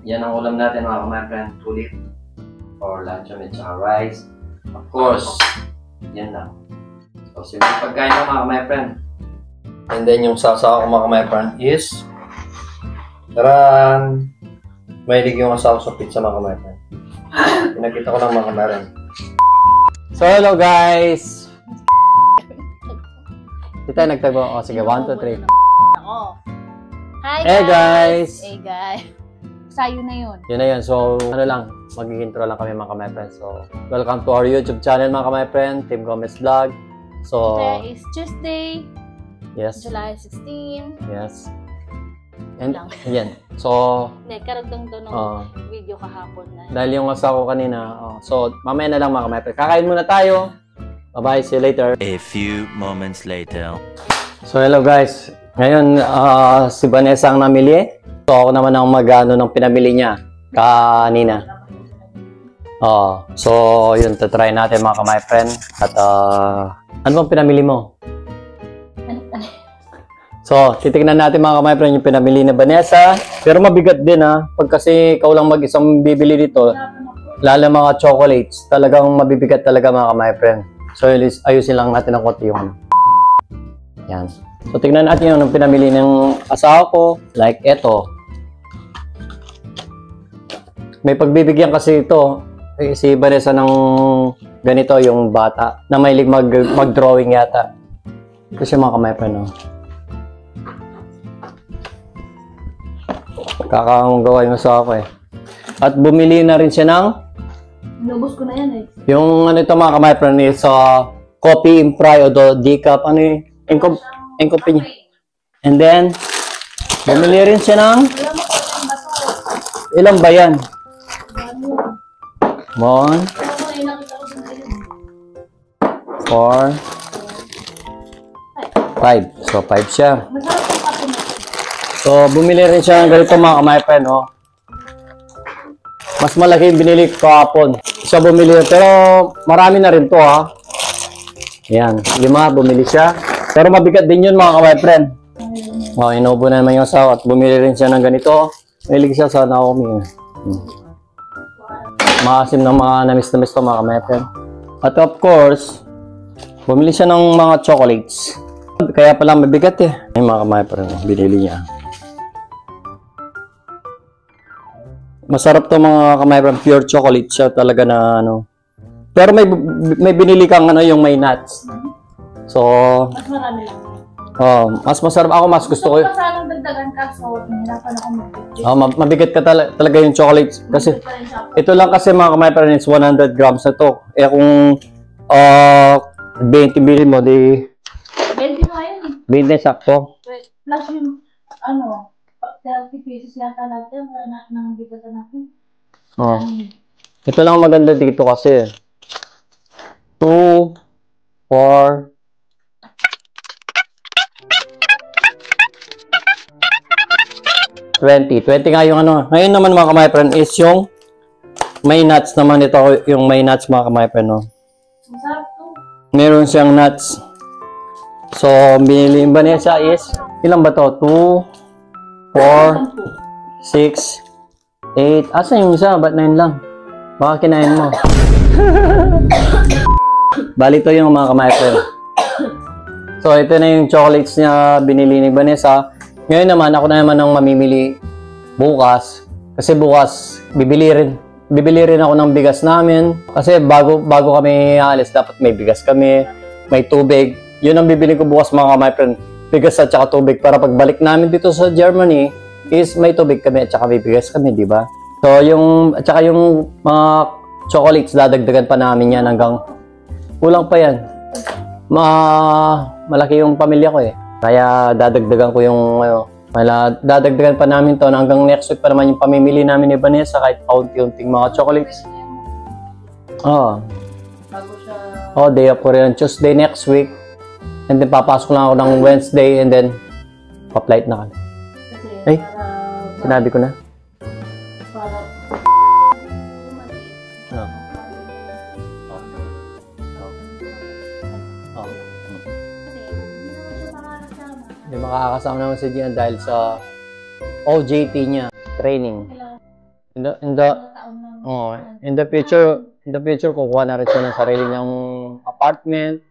yan ang ulam natin mga ka-my-friend. Tulip or luncheon at saka rice. Of course, yan lang. So, simple pagkain ng mga ka-my-friend. And then yung sasawa ko mga ka-my-friend is taran! Mahilig yung asawa sa pizza mga ka-my-friend. Pinakita ko lang mga ka-my-friend. So, hello guys! Di tayo nagtago. O, sige, 1, 2, 3. Hi guys! Hey guys! Hey guys! Sayo na yun. Yun na yun. So, ano lang, mag-intro lang kami mga ka-my-friend. So, welcome to our YouTube channel mga ka-my-friend, Team Gomez Vlog. So, Today is Tuesday, yes. July 16. Yes. And, Lang. yan. So, Hindi, karagdang to ng video kahapon na. dahil yung asawa ko kanina, so, mamaya na lang mga ka-my-friend. Kakain muna tayo. Bye-bye. See you later. A few moments later. So, hello guys. Ngayon, si Vanessa ang namili. So, ako naman ang mag-ano ng pinamili niya kanina. So, yun, tatry natin mga ka-my-friend. At, ano bang pinamili mo? So, titignan natin mga ka-my-friend yung pinamili ni Vanessa. Pero mabigat din pag kasi ikaw lang mag-isang bibili dito, lalo mga chocolates, talagang mabibigat talaga mga ka-my-friend. So, ayusin lang natin ng konti yung yan. So, tignan natin yung pinamili ng asawa ko. Like, eto. May pagbibigyan kasi ito. Si Vanessa ng ganito, yung bata, na mahilig mag-drawing yata. Kasi mga ka-my-friend, no? Kakagawa yung asawa ko At bumili na rin siya ng Nubos ko na yan yung ano ito mga ka-my-friend is coffee impry o decaf. Ano yung coffee niya. And then, bumili rin siya ng ilang ba yan? 1, 4, 5. So, 5 siya. So, bumili rin siya ng ganito mga ka-my-friend, Mas malaki yung binili ko kahapon. Siya bumili. Pero, marami na rin to, Ayan. 5, bumili siya. Pero mabigat din yun mga ka-my-friend. Inubo na naman yung asawa at bumili rin siya ng ganito. Mahilig siya sa Naomi. Maasim ng mga namis-namis to mga ka-my-friend. At of course, bumili siya ng mga chocolates. Kaya pala mabigat Ay mga ka-my-friend, binili niya. Masarap to mga ka-my-friend, pure chocolate siya talaga na Pero may binili kang yung may nuts. So, Mas marami lang. Mas masarap ako, mas gusto ko. Sanang dagdagan ka, so hinirapan ako mag-video. Mabigat ka talaga yung chocolates. Kasi, ito lang kasi mga ka-my-friend is 100 grams na to. Kung 20 bilhin mo, di 20 na yun 20 sakto. Plus yung, 30 pieces yata natin, nang bigatan natin. Ito lang maganda dito kasi. 2, 4, 20 nga yung Ngayon naman mga ka-my-friend is yung may nuts naman ito. Yung may nuts mga ka-my-friend, Masarap to. Meron siyang nuts. So, binili yung Vanessa is, ilan ba to? 2, 4, 6, 8. Asan yung isa? Ba't 9 lang? Baka kinain mo. Bali to yung mga ka-my-friend. So, ito na yung chocolates niya binili ni Vanessa. Ngayon naman, ako na naman ang mamimili bukas. Kasi bukas, bibili rin ako ng bigas namin. Kasi bago kami aalis, dapat may bigas kami, may tubig. Yun ang bibili ko bukas mga ka-my-friend. Bigas at saka tubig. Para pagbalik namin dito sa Germany, is may tubig kami at saka may bigas kami, di ba? So, at saka yung mga chocolates, dadagdagan pa namin yan hanggang kulang pa yan. Malaki yung pamilya ko Kaya dadagdagan ko yung dadagdagan pa namin to hanggang next week pa naman yung pamimili namin ni Vanessa kahit paunti-unting mga chocolates. Day off ko rin Tuesday next week. And then papasok lang ako ng Wednesday and then pa-flight na kami. Ay, sinabi ko na. Hindi makakasama naman si Gian dahil sa OJT niya, training. Mga taon na. Oh, in the future, kukuha na rin siya ng sarili niyang apartment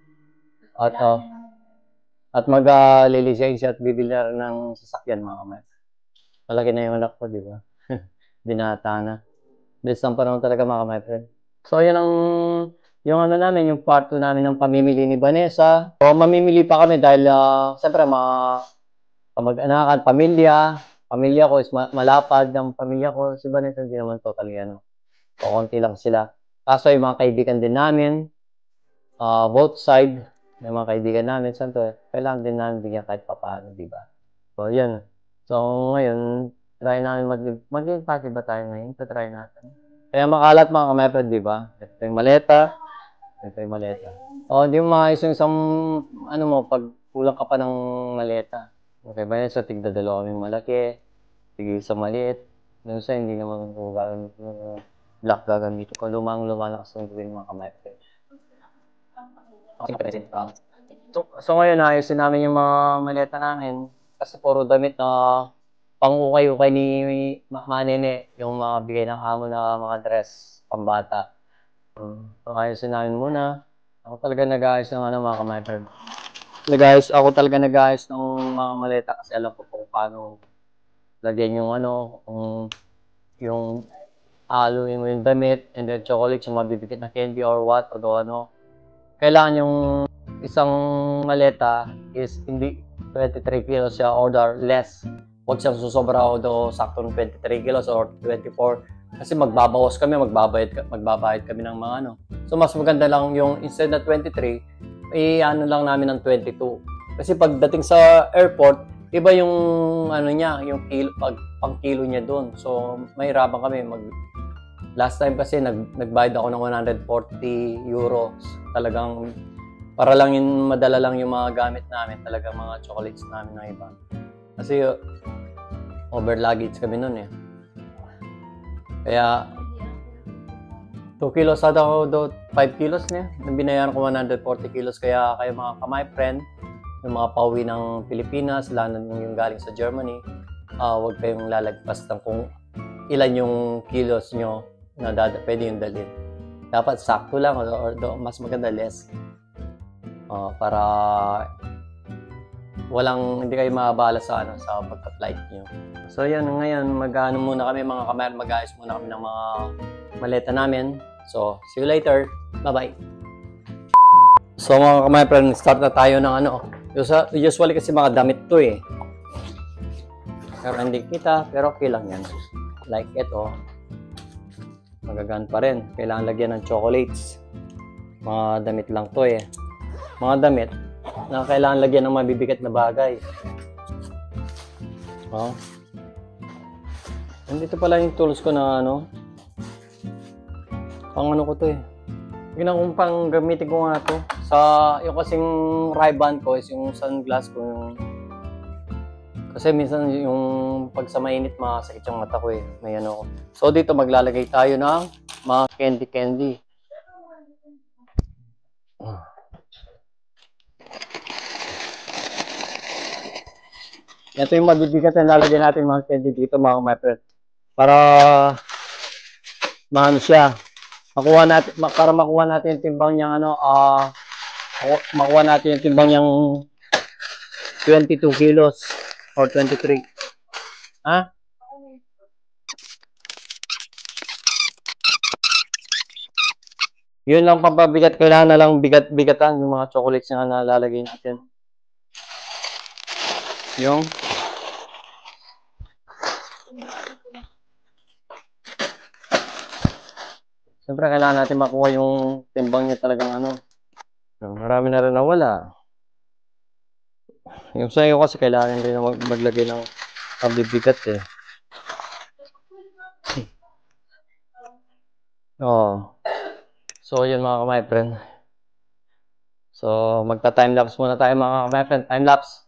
at mag-lilisensya at bibili na rin ng sasakyan, mga kamay. Malaki na yung anak ko, di ba? Binata na. Bilis ng panahon talaga, mga kamay, friend. So, yan yung ano namin, yung part 2 namin ng pamimili ni Vanessa. So, mamimili pa kami dahil, siyempre, mga kamag-anakan, pamilya ko is malapad ng pamilya ko. Si Vanessa, hindi naman totally, konti lang sila. Kaso, yung mga kaibigan din namin, both side, may mga kaibigan namin, santo, kailangan din namin bigyan kahit papaano, di ba? So, yan. So, ngayon, try namin maging party ba tayo ngayon? Try natin. Kaya makalat mga kamepad, di ba? Ito yung maleta. Ito yung maleta. O, hindi mo maayos yung isang, pag kulang ka pa ng maleta. Okay ba yan? So, tigda dalawa kaming malaki. Tigil sa maliit. Doon sa hindi naman kung black gagamito ko. Lumang-luma na kasi yung mga kamepad. So ngayon, ayusin namin yung mga maleta namin. Kasi puro damit na pang-ukay-ukay ni Manene. Yung mga bigay ng amo na mga dress, pambata. So ayusin namin muna. Ako talaga nag-ayos ng mga kamay-friend. Ako talaga nag-ayos ng mga maleta kasi alam ko kung paano lagyan yung yung haluin mo yung damit and then chocolates, yung mabibigit na candy or what, o kailangan yung isang maleta is hindi 23 kilos siya or less. Huwag siyang susobra o sakto ng 23 kilos or 24. Kasi magbabawas kami, magbabayad kami ng mga So mas maganda lang yung instead na 23, lang namin ng 22. Kasi pagdating sa airport, iba yung yung kilo, pang kilo niya doon. So mahirapan kami last time kasi nagbayad ako ng 140 euros. Talagang para lang madala lang yung mga gamit namin, talaga mga chocolates namin ng iba. Kasi over luggage kami noon eh. Kaya 2 kilos sada ako 5 kilos niya. Binayaran ko 140 kilos kaya kayo mga kamay friend, yung mga pauwi ng Pilipinas, lalo yung galing sa Germany, huwag kayong lalagpas ng kung ilan yung kilos nyo na pwede yung dalhin. Dapat sakto lang or mas maganda less. Para hindi kayo maabala sa pagka-flight nyo. So yan, ngayon muna kami mga kamay, mag-ayos muna kami ng mga maleta namin. So, see you later. Bye-bye. So mga kamay, start na tayo ng usually kasi mga damit to eh. Pero hindi kita, pero okay lang yan. Like ito. Magagaan pa rin. Kailangan lagyan ng chocolates. Mga damit lang to eh. Mga damit na kailangan lagyan ng mabibigat na bagay. Nandito pala yung tools ko na pang ko to eh. Pang gamitin ko nga to. Yung kasing Ray-Ban ko is yung sunglass ko. Kasi minsan yung pag sa mainit masakit yung mata ko eh. May ko. So dito maglalagay tayo ng mga candy. Ito yung mabibigat na lalagyan natin mga candy dito mga kamay. Para siya. Para makuha natin yung timbang niyang makuha natin yung timbang niyang 22 kilos or 23. Yun lang pampabigat. Kailangan na lang bigatan yung mga chocolates na nalalagay natin. Siyempre, kailangan natin makuha yung timbang niya talagang Marami na rin nawala. Yung sa'yo kasi kailangan rin maglagay ng pabibigat eh. So, yun mga kamay friend. So, magta-timelapse muna tayo mga kamay friend. Timelapse.